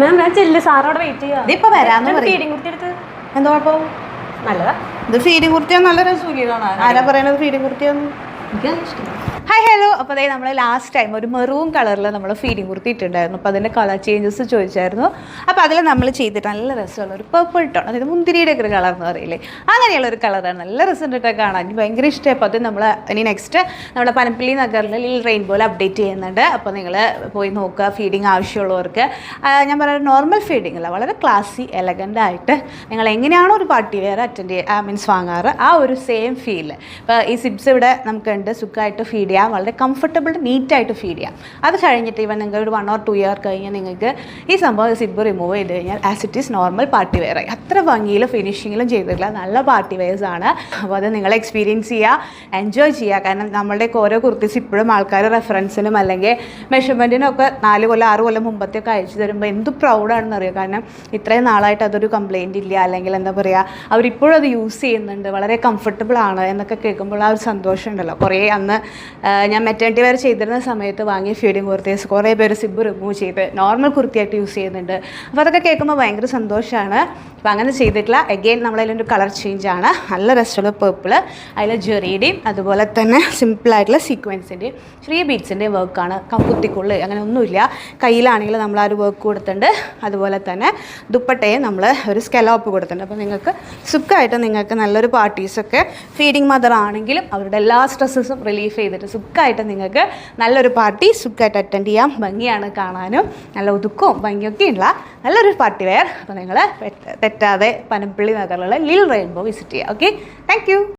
മാം ഞാൻ ചെല്ല് സാറോടെ വെയിറ്റ് ചെയ്യാം. ഇതിപ്പോ വരാന്ന് പറയും. ഫീഡിങ് കുർത്തി എന്താ കുഴപ്പം? നല്ലതാ. ഇത് ഫീഡിങ് കുർത്തിയാ നല്ല രസൂലാണ്. ആരാ പറയണത് ഫീഡിങ് കുർത്തിയാന്ന്? Hi hello. അപ്പോൾ അതായത് നമ്മൾ ലാസ്റ്റ് ടൈം ഒരു മെറൂൺ കളറിൽ നമ്മൾ ഫീഡിങ് കുർത്തിയിട്ടുണ്ടായിരുന്നു. അപ്പോൾ അതിൻ്റെ കളർ ചേഞ്ചസ് ചോദിച്ചായിരുന്നു. അപ്പോൾ അതിൽ നമ്മൾ ചെയ്തിട്ട് നല്ല രസമുള്ള ഒരു പർപ്പിൾ ടോൺ, അതായത് മുന്തിരിയുടെ ഒക്കെ ഒരു കളർ എന്ന് പറയില്ലേ, അങ്ങനെയുള്ള ഒരു കളറാണ്. നല്ല രസമുണ്ടിട്ടൊക്കെ കാണാൻ എനിക്ക് ഭയങ്കര ഇഷ്ടമായി. അപ്പോൾ അത് നമ്മൾ ഇനി നെക്സ്റ്റ് നമ്മുടെ പനപ്പള്ളി നഗറിൽ ലിൽ റെയിൻബോയിൽ അപ്ഡേറ്റ് ചെയ്യുന്നുണ്ട്. അപ്പോൾ നിങ്ങൾ പോയി നോക്കുക. ഫീഡിങ് ആവശ്യമുള്ളവർക്ക് ഞാൻ പറയുന്നത് നോർമൽ ഫീഡിങ് അല്ല, വളരെ ക്ലാസി എലഗൻ്റ് ആയിട്ട് നിങ്ങൾ എങ്ങനെയാണോ ഒരു പാർട്ടി വെയർ അറ്റൻഡ് മീൻസ് വാങ്ങാറ് ആ ഒരു സെയിം ഫീൽ. ഇപ്പോൾ ഈ സിബ്സ് ഇവിടെ നമുക്കുണ്ട്. സുഖമായിട്ട് ഫീഡ് ചെയ്യാം, വളരെ കംഫർട്ടബിൾ നീറ്റായിട്ട് ഫീഡ് ചെയ്യാം. അത് കഴിഞ്ഞിട്ട് ഇവൻ നിങ്ങൾ ഒരു 1 or 2 ഇയർ കഴിഞ്ഞാൽ നിങ്ങൾക്ക് ഈ സംഭവം സിബ് റിമൂവ് ചെയ്ത് കഴിഞ്ഞാൽ as it is normal party wear ആയി. അത്ര ഭംഗിയിലും ഫിനിഷിങ്ങിലും ചെയ്തിട്ടില്ല, നല്ല പാർട്ടി വെയർസ് ആണ്. അപ്പോൾ അത് നിങ്ങൾ എക്സ്പീരിയൻസ് ചെയ്യുക, എൻജോയ് ചെയ്യുക. കാരണം നമ്മളുടെയൊക്കെ ഓരോ കുർത്തീസ് ഇപ്പോഴും ആൾക്കാർ റെഫറൻസിനും അല്ലെങ്കിൽ മെഷർമെൻറ്റിനും ഒക്കെ 4 കൊല്ലം 6 കൊല്ലം മുമ്പത്തെയൊക്കെ അയച്ചു തരുമ്പോൾ എന്ത് പ്രൗഡാണെന്ന് അറിയാം. കാരണം ഇത്രയും നാളായിട്ട് അതൊരു കംപ്ലയിൻ്റ് ഇല്ല, അല്ലെങ്കിൽ എന്താ പറയുക, അവരിപ്പോഴും അത് യൂസ് ചെയ്യുന്നുണ്ട്, വളരെ കംഫർട്ടബിൾ ആണ് എന്നൊക്കെ കേൾക്കുമ്പോൾ ആ ഒരു സന്തോഷം ഉണ്ടല്ലോ. കുറേ അന്ന് ഞാൻ മെറ്റേണിറ്റി വെയർ ചെയ്തിരുന്ന സമയത്ത് വാങ്ങിയ ഫീഡിങ് കുർത്തീസ് കുറേ പേര് സിബ് റിമൂവ് ചെയ്ത് നോർമൽ കുർത്തിയായിട്ട് യൂസ് ചെയ്യുന്നുണ്ട്. അപ്പോൾ അതൊക്കെ കേൾക്കുമ്പോൾ ഭയങ്കര സന്തോഷമാണ്. അപ്പോൾ അങ്ങനെ ചെയ്തിട്ടില്ല. എഗെയിൻ നമ്മളതിലൊരു കളർ ചേഞ്ചാണ്. നല്ല രസമുള്ള പേർപ്പിൾ, അതിൽ ജെറിയുടെയും അതുപോലെ തന്നെ സിമ്പിളായിട്ടുള്ള സീക്വൻസിൻ്റെയും ചെറിയ ബീഡ്സിൻ്റെയും വർക്കാണ്. കുത്തിക്കുള്ളി അങ്ങനെ ഒന്നുമില്ല. കയ്യിലാണെങ്കിൽ നമ്മൾ ആ ഒരു വർക്ക് കൊടുത്തിട്ടുണ്ട്. അതുപോലെ തന്നെ ദുപ്പട്ടയും നമ്മൾ ഒരു സ്കെലോപ്പ് കൊടുത്തിട്ടുണ്ട്. അപ്പോൾ നിങ്ങൾക്ക് സുഖമായിട്ട് നിങ്ങൾക്ക് നല്ലൊരു പാർട്ടീസൊക്കെ ഫീഡിങ് മദർ ആണെങ്കിലും അവരുടെ എല്ലാ സ്ട്രെസ്സസും റിലീഫ് ചെയ്തിട്ട് സുഖമായിട്ട് നിങ്ങൾക്ക് നല്ലൊരു പാർട്ടി സുഖമായിട്ട് അറ്റൻഡ് ചെയ്യാം. ഭംഗിയാണ് കാണാനും, നല്ല ഒതുക്കവും ഭംഗിയൊക്കെ ഉള്ള നല്ലൊരു പാർട്ടി വെയർ. അപ്പോൾ നിങ്ങൾ തെറ്റാതെ പനപ്പള്ളി നഗറിലുള്ള ലിൽ റെയിൻബോ വിസിറ്റ് ചെയ്യുക. Okay, thank you.